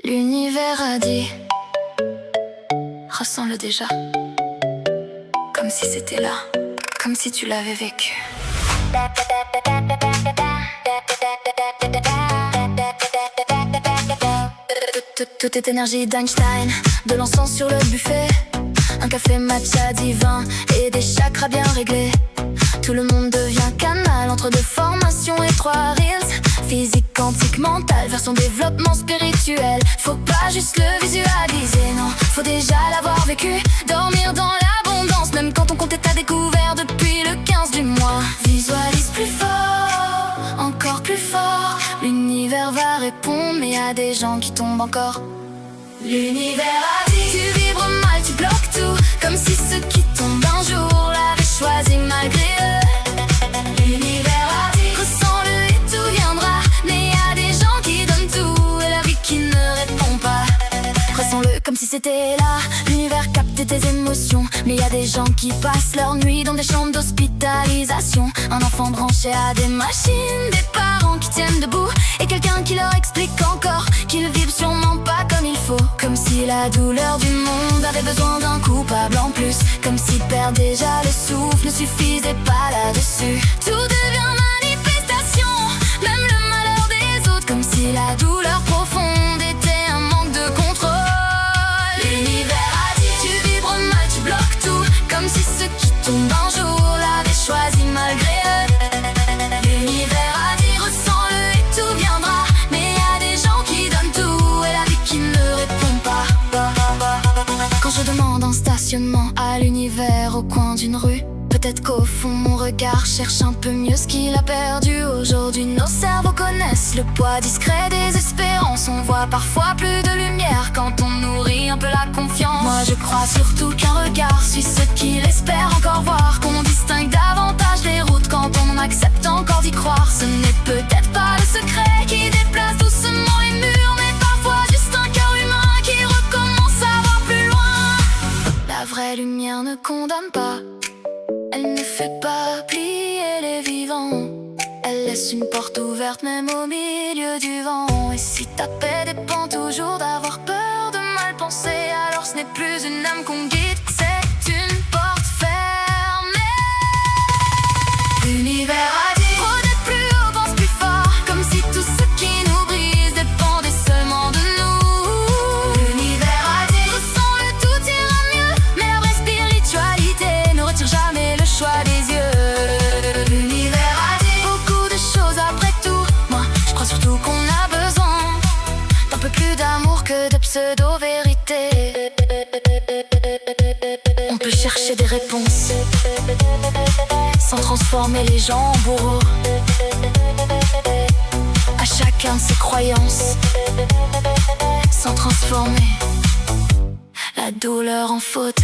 L'univers a dit, ressens-le déjà, comme si c'était là, comme si tu l'avais vécu. Tout est énergie d'Einstein, de l'encens sur le buffet, un café matcha divin et des chakras bien réglés. Tout le monde devient canal entre deux formations et trois reels. Physique quantique mentale vers son développement spirituel. Faut pas juste le visualiser, non, faut déjà l'avoir vécu. Dormir dans l'abondance, même quand ton compte est à découvert depuis le 15 du mois. Visualise plus fort, encore plus fort. L'univers va répondre, mais y a des gens qui tombent encore. L'univers a dit, tu vibres mal, tu bloques tout, comme si ceux qui tombent un jour l'avaient choisi malgré eux. L'univers a dit, ressens-le et tout viendra. Mais y a des gens qui donnent tout et la vie qui ne répond pas. Ressens-le comme si c'était là, l'univers capte tes émotions. Mais y a des gens qui passent leur nuit dans des chambres d'hospitalisation. Un enfant branché à des machines, des parents qui tiennent debout et quelqu'un qui leur explique encore qu'ils vivent sûrement pas comme il faut. Comme si la douleur du monde avait besoin d'un coupable en plus. Comme si perdre déjà le souffle ne suffisait pas là-dessus. Tout devient manifestation, même le malheur des autres. Comme si la douleur profonde était un manque de contrôle. L'univers a dit, tu vibres mal, tu bloques tout, comme si ceux qui tombent un jour l'avaient choisi malgré eux. L'univers a dit, ressens-le et tout viendra. Mais y a des gens qui donnent tout et la vie qui ne répond pas. Quand je demande un stationnement à l'univers au coin d'une rue, peut-être qu'au fond mon regard cherche un peu mieux ce qu'il a perdu. Aujourd'hui nos cerveaux connaissent le poids discret des espérances. On voit parfois plus de lumière quand on nourrit un peu la confiance. Moi je crois surtout qu'un regard suit ceux qui l'espèrent encore voir. Qu'on distingue davantage les routes quand on accepte encore d'y croire. Ce n'est peut-être pas le secret qui déplace doucement les murs, mais parfois juste un cœur humain qui recommence à voir plus loin. La vraie lumière ne condamne pas, elle ne fait pas plier les vivants. Elle laisse une porte ouverte même au milieu du vent. Et si ta paix dépend toujours d'avoir peur de mal penser, alors ce n'est plus une âme qu'on guide, c'est une porte fermée. L'univers a dit, peut-être plus haut, pense plus fort, comme si tout ce qui nous brise dépendait seulement de nous. L'univers a dit, ressens-le, tout ira mieux. Mais la vraie spiritualité ne retire jamais le choix des yeux. L'univers a dit, beaucoup de choses après tout. Moi, je crois surtout qu'on a besoin d'un peu plus d'amour que de pseudo-vérité. On peut chercher des réponses sans transformer les gens en bourreaux. À chacun de ses croyances, sans transformer la douleur en faute.